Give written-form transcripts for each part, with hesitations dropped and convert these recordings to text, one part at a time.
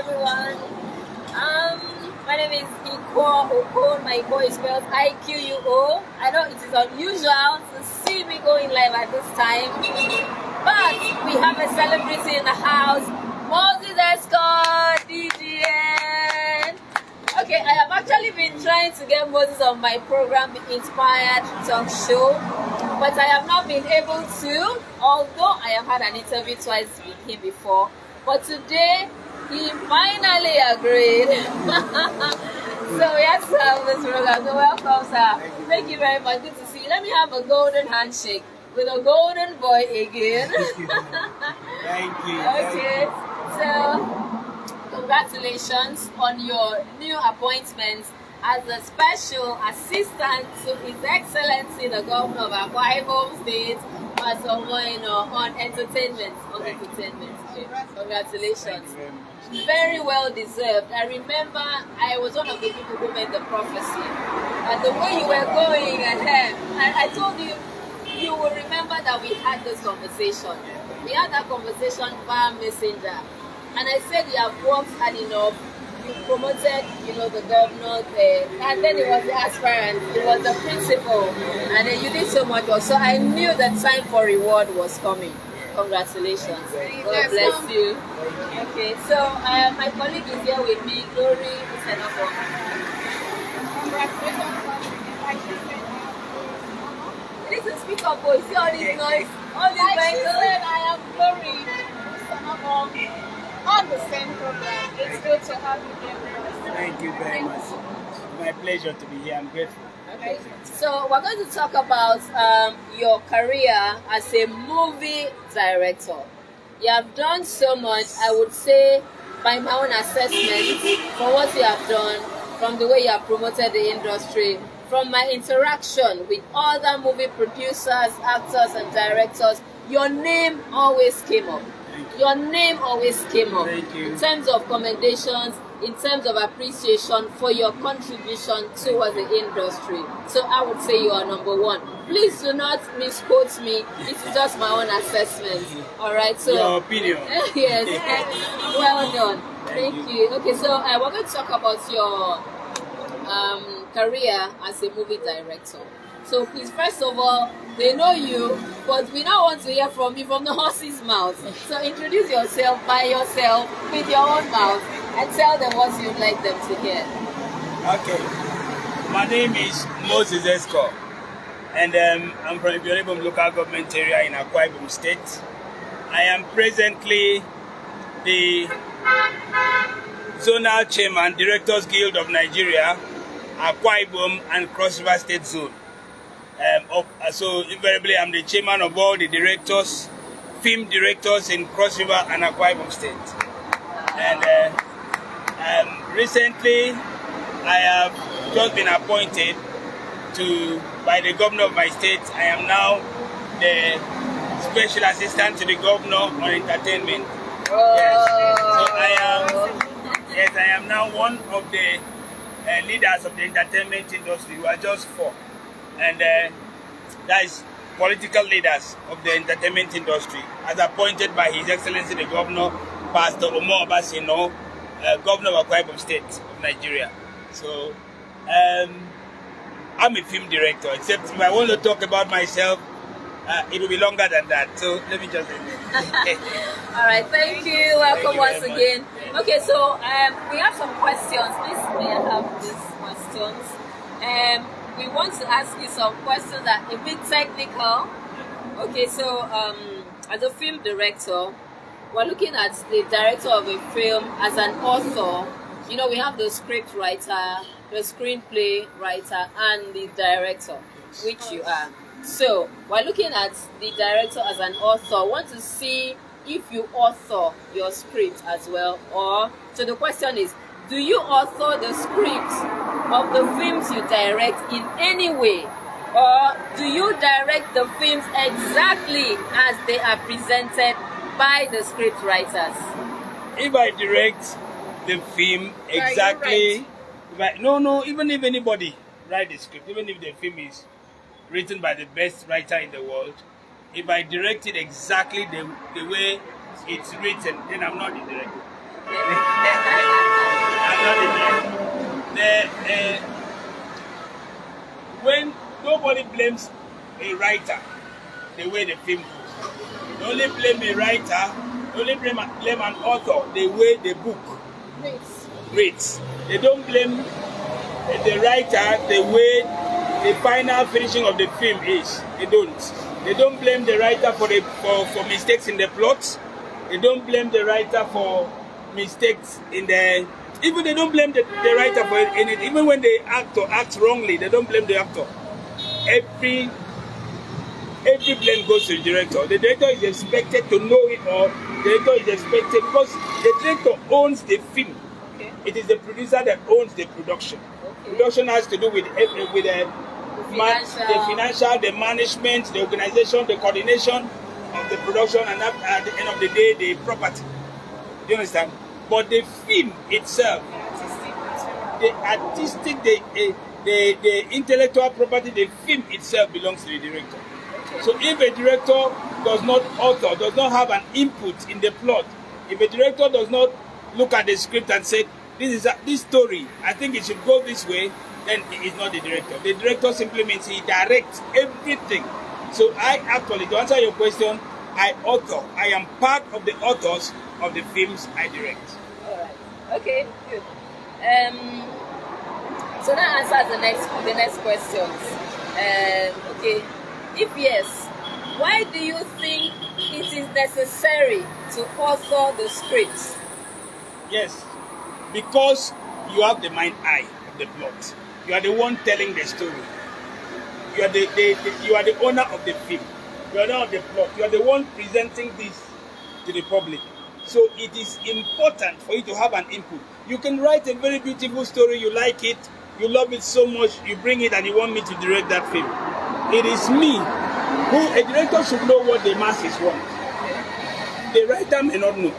everyone. My name is Eskor. My Eskor is spelled IQUO. I know it is unusual to see me going live at this time, but we have a celebrity in the house, Moses Eskor DGN. Okay, I have actually been trying to get Moses on my program, The Inspired Talk Show, but I have not been able to, although I have had an interview twice with him before. But today, he finally agreed. So we have to have this program. So welcome, sir. Thank you very much. Good to see you. Let me have a golden handshake with a golden boy again. Thank you. Okay, so congratulations on your new appointment as a special assistant to His Excellency the Governor of Akwa Ibom State, on entertainment. Okay. Congratulations. Very well deserved. I remember I was one of the people who made the prophecy. And the way you were going ahead, I told you, you will remember that we had this conversation. We had that conversation via messenger. And I said you have worked hard enough. You promoted, the governor there, and then it was the aspirant, it was the principal, and then you did so much work. So I knew the time for reward was coming. Congratulations. God bless you. Okay, so my colleague is here with me, Glory Usenoko. Congratulations. Please speak up, boy. See all this noise, all this vehicles. I am Glory Usenoko. On the same program. It's good to have you here with us. Thank you very much. It's my pleasure to be here. I'm grateful. Okay. So we're going to talk about your career as a movie director. You have done so much, I would say, by my own assessment, for what you have done, from the way you have promoted the industry, from my interaction with other movie producers, actors, and directors, your name always came up. Your name always came up. Thank you. In terms of commendations, in terms of appreciation for your contribution towards the industry. So I would say you are number one. Please do not misquote me. It is just my own assessment. All right. So your opinion. Yes. Well done. Thank you. Okay. So we're going to talk about your career as a movie director. So please, first of all, they know you, but we now want to hear from you from the horse's mouth. So introduce yourself by yourself with your own mouth and tell them what you'd like them to hear. Okay. My name is Moses Eskor, and I'm from Ibom local government area in Akwa Ibom State. I am presently the Zonal Chairman, Directors Guild of Nigeria, Akwa Ibom and Cross River State Zone. So invariably, I'm the chairman of all the directors, film directors in Cross River and Akwa Ibom State. And recently, I have just been appointed by the governor of my state. I am now the special assistant to the governor on entertainment. Yes. So I am now one of the leaders of the entertainment industry. We are just four. And that is political leaders of the entertainment industry, as appointed by His Excellency the Governor, Pastor Omo Obasino, Governor of Akwa Ibom State of Nigeria. So, I'm a film director, except if I want to talk about myself, it will be longer than that. So, let me just end. All right, thank you. Welcome once again. Okay, so we have some questions. Please, may I have these questions? We want to ask you some questions that are a bit technical. Okay, so as a film director, we're looking at the director of a film as an author. We have the script writer, the screenplay writer, and the director, which you are. So we're looking at the director as an author. I want to see if you author your script as well, so the question is, do you author the script of the films you direct in any way, or do you direct the films exactly as they are presented by the script writers? If I direct the film exactly, even if anybody write the script, even if the film is written by the best writer in the world, if I direct it exactly the way it's written, then I'm not the director. I'm not the when nobody blames a writer the way the film goes. They only blame a writer, they only blame an author the way the book reads. They don't blame the writer the way the final finishing of the film is. They don't. They don't blame the writer for mistakes in the plot. They don't blame the writer for mistakes in the... Even they don't blame the writer for anything. Even when the actor acts wrongly, they don't blame the actor. Every blame goes to the director. The director is expected to know it all. The director is expected, because the director owns the film. Okay. It is the producer that owns the production. Okay. Production has to do with the financial, the management, the organization, the coordination of the production, and at the end of the day, the property. Do you understand? But the film itself, the artistic, the intellectual property, the film itself belongs to the director. Okay. So if a director does not author, does not have an input in the plot, if a director does not look at the script and say, this story, I think it should go this way, then he is not the director. The director simply means he directs everything. So I actually, to answer your question, I author. I am part of the authors of the films I direct. All right. Okay. Good. So that answers the next questions. Okay. If yes, why do you think it is necessary to author the scripts? Yes, because you have the mind eye of the plot. You are the one telling the story. You are you are the owner of the film. You are the owner of the plot. You are the one presenting this to the public. So it is important for you to have an input. You can write a very beautiful story, you like it, you love it so much, you bring it and you want me to direct that film. It is me who, a director should know what the masses want. The writer may not know.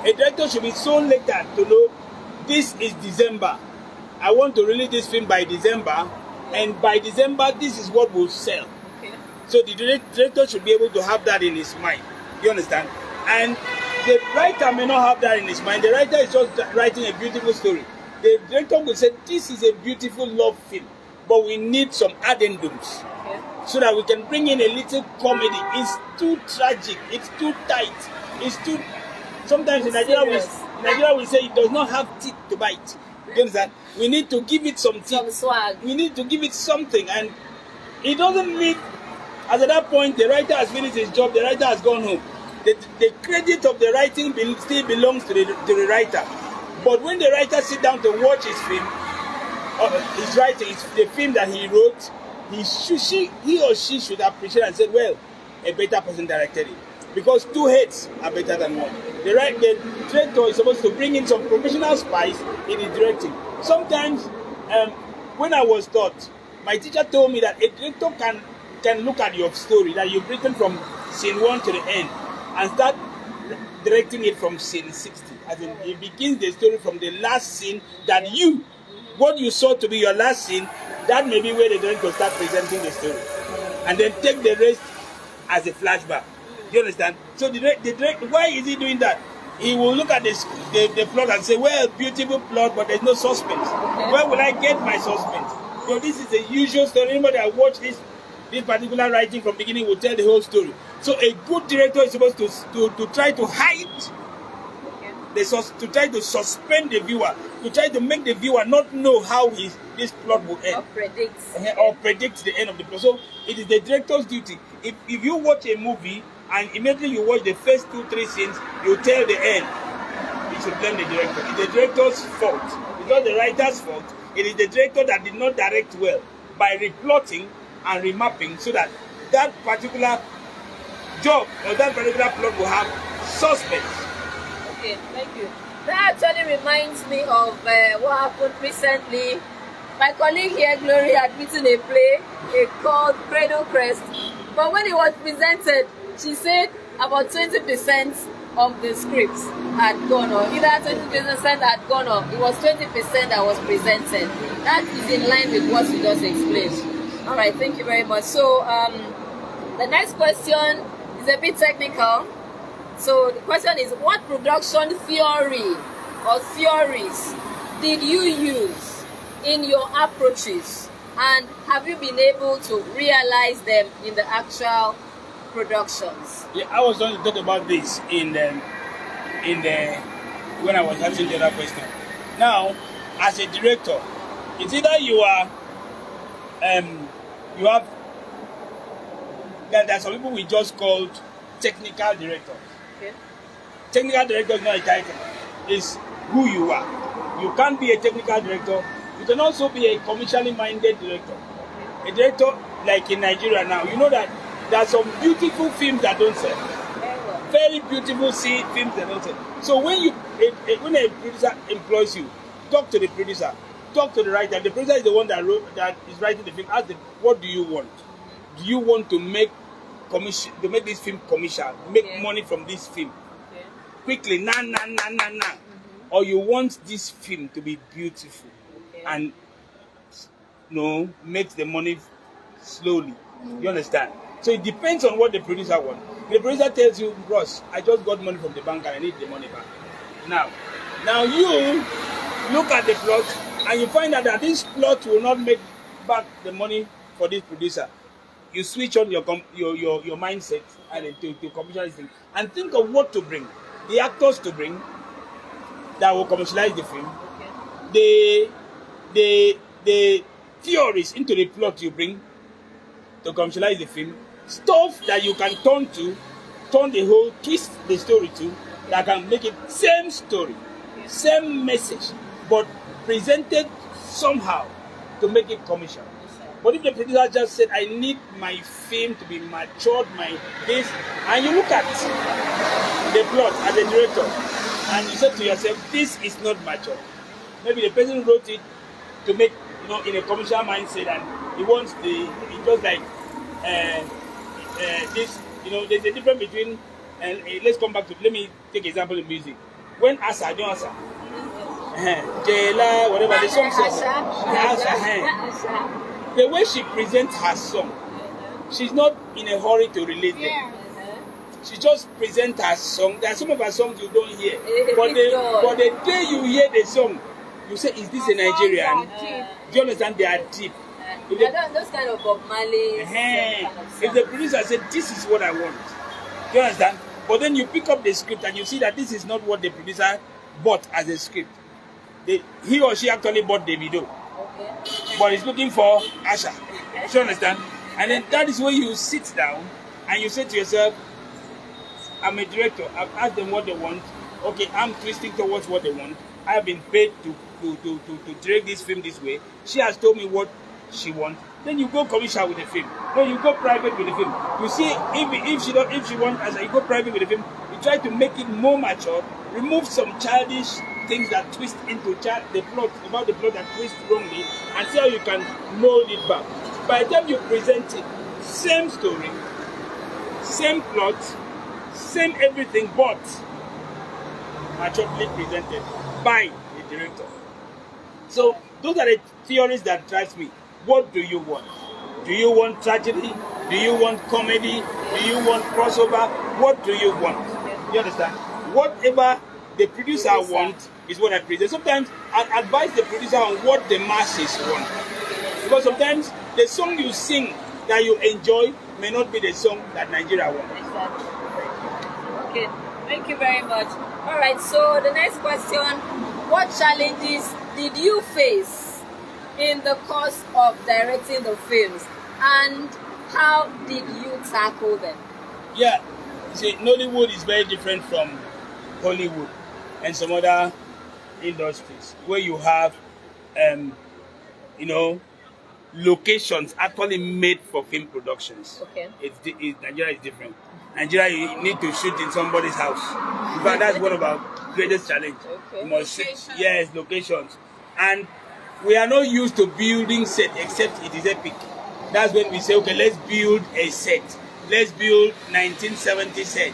A director should be so later to know, this is December. I want to release this film by December, and by December, this is what will sell. Okay. So the director should be able to have that in his mind. You understand? And the writer may not have that in his mind. The writer is just writing a beautiful story. The director will say, this is a beautiful love film, but we need some addendums. Okay. So that we can bring in a little comedy. It's too tragic. It's too tight. It's too... Sometimes in Nigeria we say it does not have teeth to bite. You understand? We need to give it some teeth. Some swag. We need to give it something. And it doesn't need... As at that point, the writer has finished his job. The writer has gone home. The credit of the writing still belongs to the writer. But when the writer sits down to watch his film, his writing, the film that he wrote, he or she should appreciate and say, well, a better person directed it. Because two heads are better than one. The director is supposed to bring in some professional spice in his directing. Sometimes, when I was taught, my teacher told me that a director can look at your story that you've written from scene 1 to the end and start directing it from scene 60. As in, it begins the story from the last scene that what you saw to be your last scene, that may be where the director start presenting the story. And then take the rest as a flashback. Do you understand? So the director, why is he doing that? He will look at the plot and say, well, beautiful plot, but there's no suspense. Okay. Where will I get my suspense? So this is the usual story. Anybody that watch this particular writing from beginning will tell the whole story. So a good director is supposed to try to hide, to try to suspend the viewer, to try to make the viewer not know how this plot will end. Or predict the end of the plot. So it is the director's duty. If you watch a movie and immediately you watch the first 2-3 scenes, you tell the end, you should blame the director. It's the director's fault. It's not the writer's fault. It is the director that did not direct well by replotting and remapping so that that particular job or that particular plot will have suspense. Okay, thank you. That actually reminds me of what happened recently. My colleague here, Glory, had written a play called Cradle Crest. But when it was presented, she said about 20% of the scripts had gone on. Either 20% had gone on. It was 20% that was presented. That is in line with what you just explained. All right, thank you very much. So the next question is a bit technical. So the question is, what production theory or theories did you use in your approaches, and have you been able to realize them in the actual productions? Yeah, I was going to talk about this in the when I was answering the other question. Now, as a director, it's either you are you have there are some people we just called technical directors. Okay. Technical director is not a title; it's who you are. You can't be a technical director. You can also be a commercially minded director. A director like in Nigeria now, you know that there are some beautiful films that don't sell. Very beautiful films that don't sell. So when when a producer employs you, talk to the producer, talk to the writer. The producer is the one that is writing the film. Ask them, what do you want? Do you want to make this film commercial, make money from this film quickly, or you want this film to be beautiful and make the money slowly? You understand? So it depends on what the producer wants. The producer tells you, Ross, I just got money from the bank and I need the money back. Now you look at the plot and you find out that this plot will not make back the money for this producer. You switch on your mindset and to commercialize things and think of what to bring. The actors to bring that will commercialize the film. The theories into the plot you bring to commercialize the film. Stuff that you can twist the story to, that can make it same story, same message, but presented somehow to make it commercial. But if the producer just said, I need my film to be matured, and you look at the plot as a director, and you say to yourself, this is not mature. Maybe the person wrote it to make, in a commercial mindset, and he wants just like this, there's a difference between, let's come back to, let me take example in music. When Asa, Jela, whatever the song says, the way she presents her song, she's not in a hurry to relate them. She just presents her song. There are some of her songs you don't hear, but the day you hear the song, you say, is this a Nigerian? Do you understand? They are deep. Those kind of Bob Marley. If the producer said, this is what I want, do you understand? But then you pick up the script and you see that this is not what the producer bought as a script. He or she actually bought Davido, but he's looking for Asha. Do you understand? And then that is where you sit down and you say to yourself, I'm a director. I've asked them what they want. Okay, I'm twisting towards what they want. I've been paid to direct this film this way. She has told me what she wants. Then you go commercial with the film. Then you go private with the film. You see, if she wants, as you go private with the film, you try to make it more mature, remove some childish things that twist into the plot that twist wrongly, and see how you can mold it back. By the time you present it, same story, same plot, same everything, but maturely presented by the director. So those are the theories that drives me. What do you want? Do you want tragedy? Do you want comedy? Do you want crossover? What do you want? You understand? Whatever the producer wants is what I present. Sometimes I advise the producer on what the masses want. Because sometimes the song you sing that you enjoy may not be the song that Nigeria wants. Exactly. Okay, thank you very much. All right, so the next question, what challenges did you face in the course of directing the films, and how did you tackle them? Yeah, see, Nollywood is very different from Hollywood and some other industries where you have, locations actually made for film productions. Okay. Nigeria is different. Nigeria, you need to shoot in somebody's house. In fact, that's one of our greatest challenges. Okay. You must shoot, yes, locations. And we are not used to building set except it is epic. That's when we say, okay, let's build a set. Let's build 1970 set.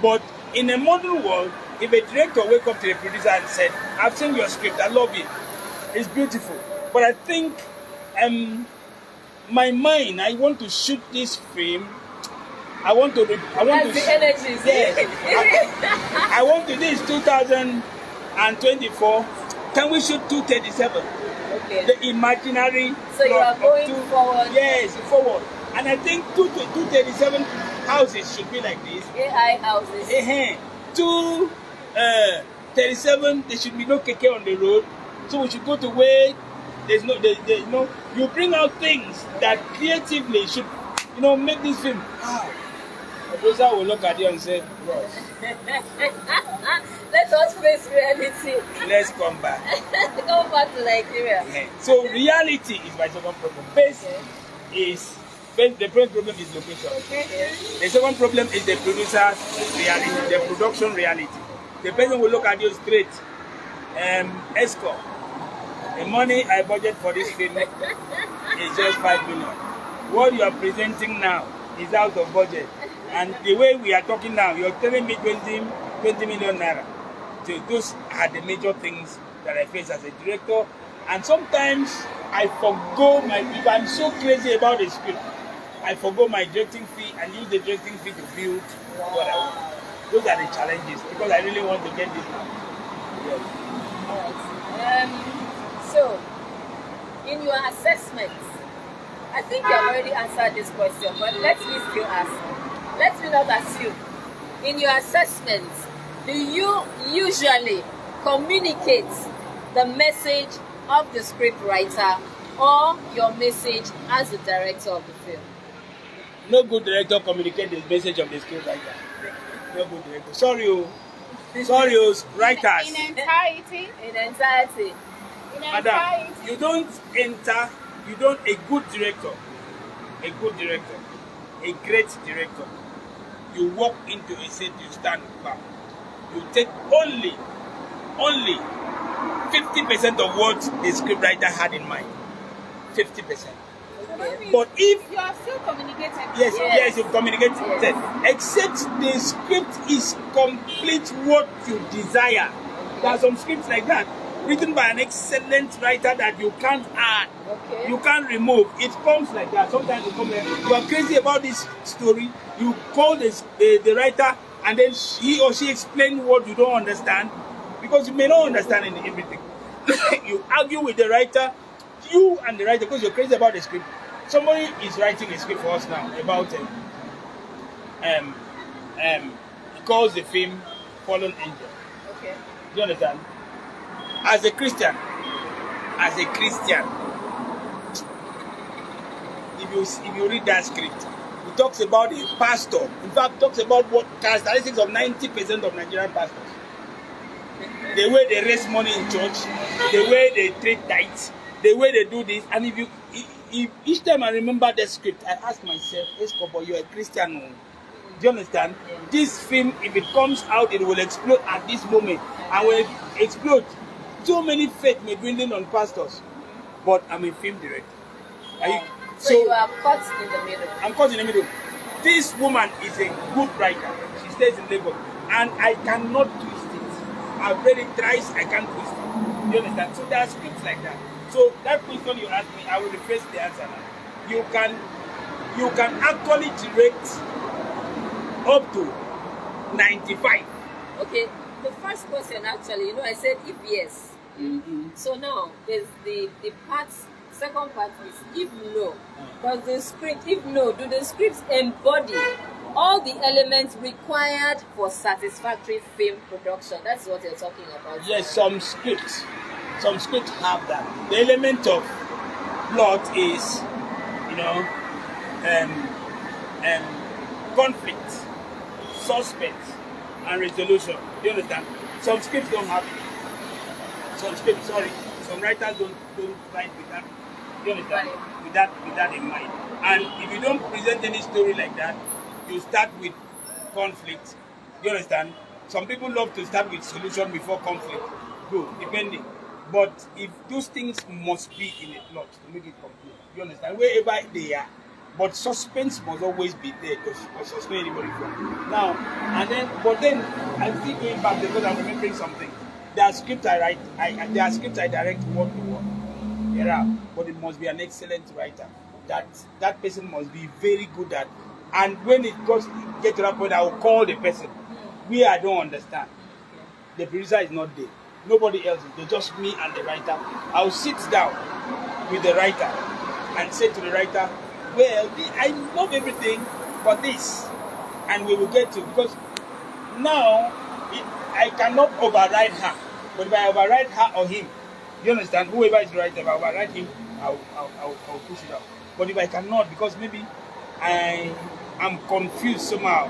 But in a modern world, if a director wake up to the producer and said, I've seen your script, I love it. It's beautiful. But I think my mind, I want to shoot this film I want to. That's the energy. Yes. I want to. This 2024. Can we shoot 237? Okay. The imaginary. So you are going forward. Yes, forward. And I think 237 houses should be like this. AI houses. 237. There should be no keke on the road. So we should go to where there's no. You bring out things that creatively should, make this film. Wow. The producer will look at you and say, "Bros, let us face reality." Let's come back. Come back to Nigeria. Yeah. So reality is my second problem. Face is the first problem is location. Okay. The second problem is the producer's reality, the production reality. The person will look at you straight. Eskor, the money I budget for this film is just 5 million. What you are presenting now is out of budget. And the way we are talking now, you're telling me 20 million naira. So those are the major things that I face as a director. And sometimes I forgo if I'm so crazy about the script, I forgo my directing fee and use the directing fee to build what I want. Those are the challenges because I really want to get this done. Yes. Alright. So, in your assessments, I think you have already answered this question, but let me still ask. Let me not assume. In your assessments, do you usually communicate the message of the script writer or your message as the director of the film? No good director communicates the message of the script writer. No good director. Sorry, writers. In entirety. In entirety. Madam, a good director, a great director, you walk into a set, you stand back. You take only 50% of what the scriptwriter had in mind. 50%. But if you are still communicating, yes, you communicate, yes. Except the script is complete what you desire. There are some scripts like that, written by an excellent writer that you can't add, you can't remove. It comes like that. Sometimes it comes like, you are crazy about this story. You call the writer, and then he or she explain what you don't understand, because you may not understand everything. You argue with the writer, you and the writer, because you're crazy about the script. Somebody is writing a script for us now about he calls the film Fallen Angel. Okay. Do you understand? As a Christian, if you read that script, it talks about a pastor. In fact, it talks about what characteristics of 90% of Nigerian pastors. The way they raise money in church, the way they treat tithes, the way they do this. And if each time I remember the script, I ask myself, Eskor, but you're a Christian. Do you understand? This film, if it comes out, it will explode at this moment. And when it explodes, so many faith may dwindle on pastors. But I'm a film director. So you are caught in the middle. I'm caught in the middle. This woman is a good writer. She stays in Lagos. And I cannot twist it. I've read it thrice, I can't twist it. You understand? So there are scripts like that. So that question you asked me, I will rephrase the answer now. You can actually direct up to 95. Okay. The first question actually, I said if yes. Mm-hmm. So now there's the second part is if no. Does the script, if no, do the scripts embody all the elements required for satisfactory film production? That's what you're talking about. Yes, some scripts have that. The element of plot is, conflict, suspense, and resolution. Do you understand? Some scripts don't have it. Some writers don't write with that. Do you understand? With that in mind. And if you don't present any story like that, you start with conflict. Do you understand? Some people love to start with solution before conflict. Good, depending. But if those things must be in a plot to make it complete, you understand? Wherever they are. But suspense must always be there to sustain anybody from. Now, but then I keep going back because I'm remembering something. There are scripts I write, there are scripts I direct word to word. There are, but it must be an excellent writer. That person must be very good at And when it get to that point, I will call the person. We I don't understand. The producer is not there. Nobody else is there, just me and the writer. I will sit down with the writer and say to the writer, well, I love everything but this. And we will get to, because now I cannot override her. But if I override her or him, you understand, whoever is the writer, if I override him, I'll push it out. But if I cannot, because maybe I am confused somehow,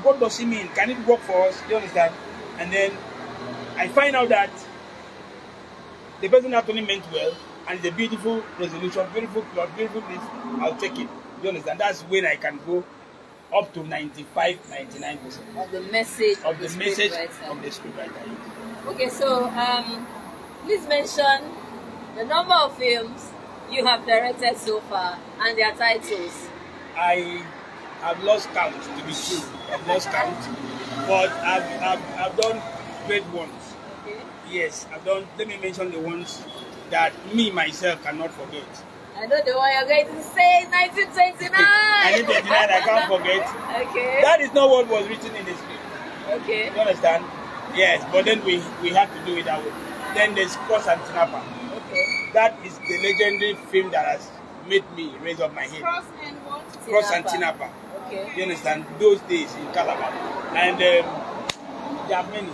what does he mean? Can it work for us? You understand? And then I find out that the person actually meant well, and it's a beautiful resolution, beautiful plot, beautiful this, I'll take it. You understand? That's when I can go up to 95, 99% of the message of the scriptwriter. Okay, so please mention the number of films you have directed so far and their titles. I have lost count, to be true. I've lost count, but I've done great ones. Okay. Yes, I've done. Let me mention the ones that me myself cannot forget. I know the one you're going to say, 1929. 1929, I can't forget. Okay. That is not what was written in the script. Okay. You understand? Yes, but then we had to do it that way. Then there's Cross and Tinapa. Okay. That is the legendary film that has made me raise up my head. Cross and what? Cross and Tinapa. Okay. You understand? Those days in Calabar. And there are many.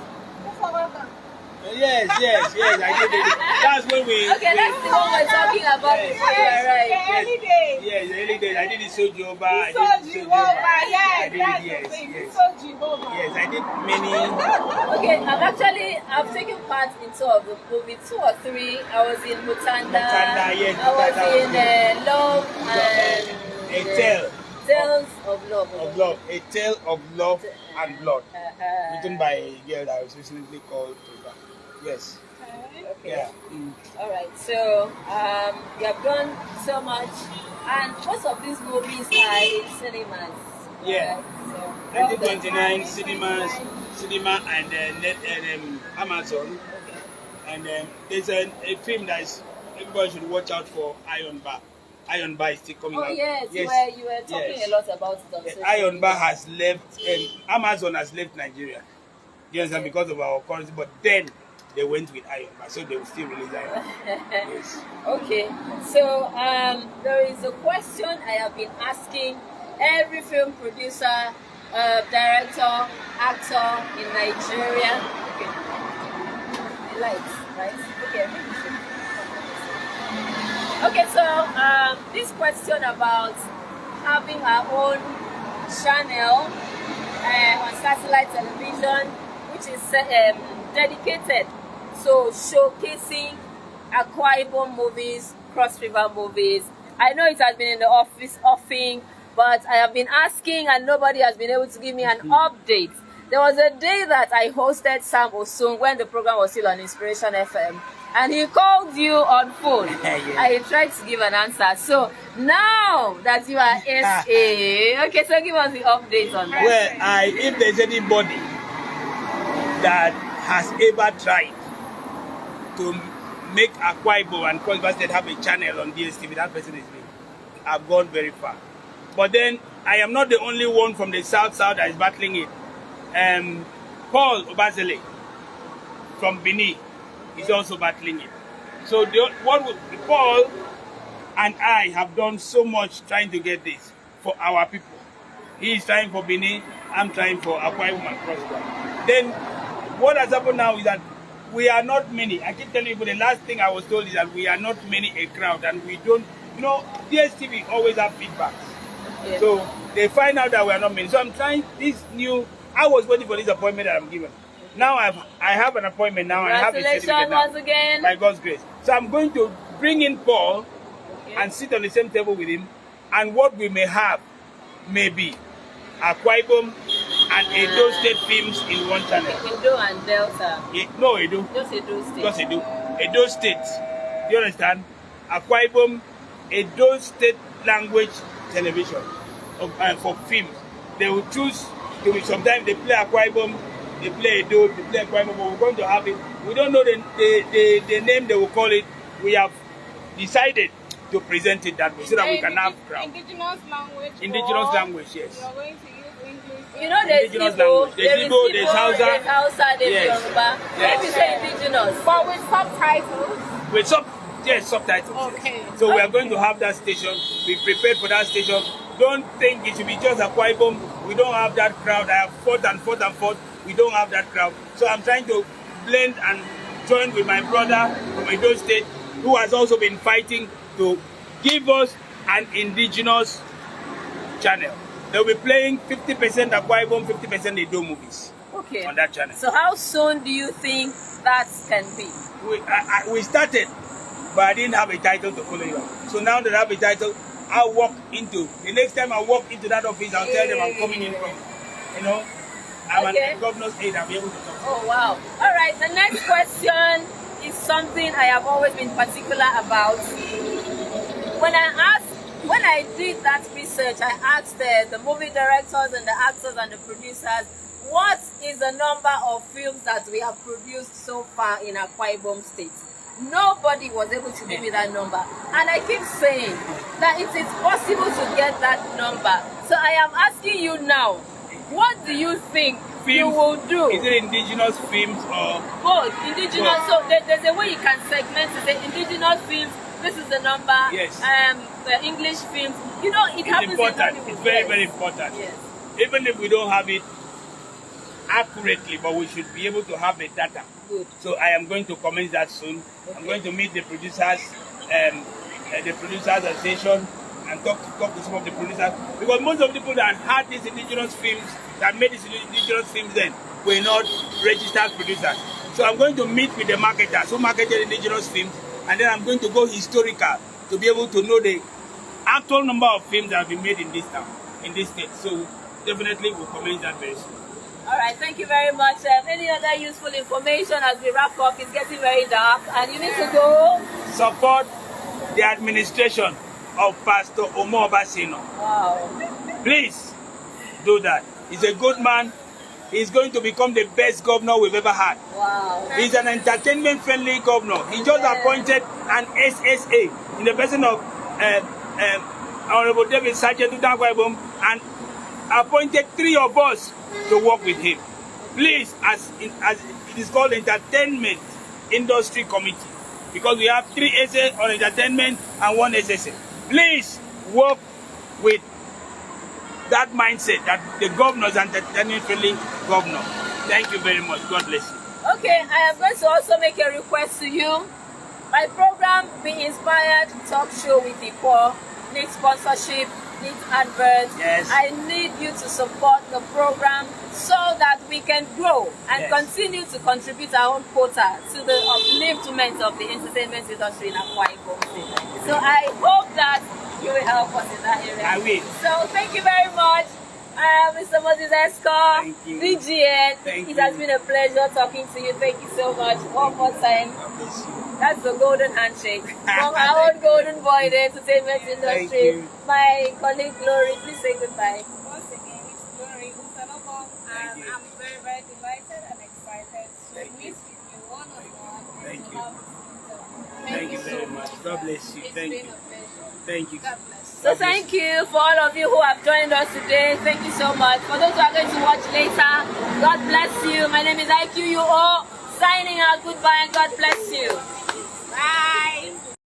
Yes, I did it. That's when we. Okay, that's the one we're talking about. Yes, Right. Early days. Yes, the early days. I did it so Jehovah. Yes, that's the thing. Yes. So Jehovah. Yes, I did many. Okay, I've taken part in two of the movie, 2 or 3. I was in Mutanda. Yes, I was in Love and A Tale Tales of Love. of Love. A Tale of Love and Blood. Uh-huh. Written by a girl that was recently called Tuba. Yes. Okay. Yeah. All right. So you have done so much, and most of these movies are in cinemas. Yeah. Right? So, 1929 cinema and Amazon. Okay. And there's a film that is everybody should watch out for. Iron Bar. Iron Bar is still coming Oh out. yes, you were talking Yes. a lot about it on social Iron media. Bar has left, Amazon has left Nigeria. You understand, because of our currency, but then they went with Iron Bar, so they will still release Iron Bar. Yes. Okay, so there is a question I have been asking every film producer, director, actor in Nigeria. Okay, lights, right? Okay, okay. So this question about having our own channel on satellite television, which is dedicated to showcasing Akwa Ibom movies, Cross River movies. I know it has been in the offing, but I have been asking and nobody has been able to give me an update. There was a day that I hosted Sam Osung when the program was still on Inspiration FM, and he called you on phone. Yes. I tried to give an answer. So now that you are SA, okay, so give us the update on that. Well, if there's anybody that has ever tried to make Akwa Ibom and Cross River State have a channel on DSTV, that person is me. I've gone very far. But then I am not the only one from the south that is battling it. Paul Obazele from Benin is also battling it. So Paul and I have done so much trying to get this for our people. He is trying for Benin, I'm trying for Akwa Ibom and Cross River. Then what has happened now is that we are not many. I keep telling you, but the last thing I was told is that we are not many a crowd, and we don't, DSTV always have feedback. Yeah. So they find out that we are not many. So I'm trying this new. I was waiting for this appointment that I'm given. Now I have an appointment now, and I have a certificate now. Once again. By God's grace. So I'm going to bring in Paul and sit on the same table with him, and what we may have may be Akwa Ibom and Edo State films in one channel. Edo and Delta. No, Edo. Just Edo State. Just Edo. Edo State. Do you understand? Akwa Ibom, Edo State language television for films. They will choose. Sometimes they play Akwa Ibom, they play Edo, they play Akwa Ibom, but we're going to have it. We don't know the name they will call it. We have decided to present it that way so that we can have crowd. Indigenous language. Indigenous or language, yes. You are going to use English. You know, there's Indigenous Igbo, language. There's Igbo, there's Hausa. there's Hausa, there's Yes. Yoruba. Yes. If you say indigenous, But with subtitles. With subtitles. Okay. So we are going to have that station. Be prepared for that station. Don't think it should be just Akwa Ibom. We don't have that crowd. I have fought. We don't have that crowd. So I'm trying to blend and join with my brother from Edo State, who has also been fighting to give us an indigenous channel. They'll be playing 50% Akwa Ibom, 50% Edo movies okay. on that channel. So how soon do you think that can be? We started, but I didn't have a title to follow you up. So now that I have a title, I'll walk into, the next time I walk into that office, I'll tell them I'm coming in from, I'm Okay. a governor's aide, I'll be able to talk. Oh, wow. All right, the next question is something I have always been particular about. When I did that research, I asked the movie directors and the actors and the producers, what is the number of films that we have produced so far in Akwa Ibom State? Nobody was able to give me that number. And I keep saying that it is possible to get that number. So I am asking you now, what do you think you will do? Is it indigenous films or? Both. Indigenous. So there's a way you can segment to say indigenous films, this is the number. Yes. The English films. You know, it happens Important. in It's very, very important. Yes. Even if we don't have it accurately, but we should be able to have the data. Good. So I am going to commence that soon. Okay. I'm going to meet the producers association and talk to some of the producers, because most of the people that had these indigenous films, that made these indigenous films then, were not registered producers. So I'm going to meet with the marketers who marketed indigenous films, and then I'm going to go historical to be able to know the actual number of films that have been made in this town, in this state. So definitely we'll commence that very soon. All right, thank you very much. Any other useful information as we wrap up? It's getting very dark, and you need to go. Support the administration of Pastor Omo Obasino. Wow. Please do that. He's a good man. He's going to become the best governor we've ever had. Wow. He's an entertainment-friendly governor. He just appointed an SSA in the person of Honorable David Sergeant Akwa and appointed 3 of us to work with him. Please, as it is called Entertainment Industry Committee, because we have 3 SA on entertainment and 1 SSA. Please work with that mindset that the governor is an entertainment-friendly governor. Thank you very much. God bless you. Okay, I am going to also make a request to you. My program, Be Inspired Talk Show with the Poor, needs sponsorship, needs adverts. Yes. I need you to support the program so that we can grow and Yes. continue to contribute our own quota to the upliftment of the entertainment industry in Akwa Ibom State. So I hope that you will help us in that area. I will. So thank you very much. Mr. Moses Eskor Thank you. DGN. Thank It you. has been a pleasure talking to you. Thank you so much. One more time. God bless you. That's the golden handshake from our own golden boy, the entertainment industry. you. My colleague Glory, please say goodbye. Once again, it's Glory Usanoko, Thank and you. I'm very, very delighted and excited to Thank meet you. with you one-on-one. Thank and you. have this Thank you so very much. God bless you. It's Thank been you. a pleasure. Thank you. God bless. So thank you for all of you who have joined us today. Thank you so much. For those who are going to watch later, God bless you. My name is IQUO. Signing out. Goodbye and God bless you. Bye.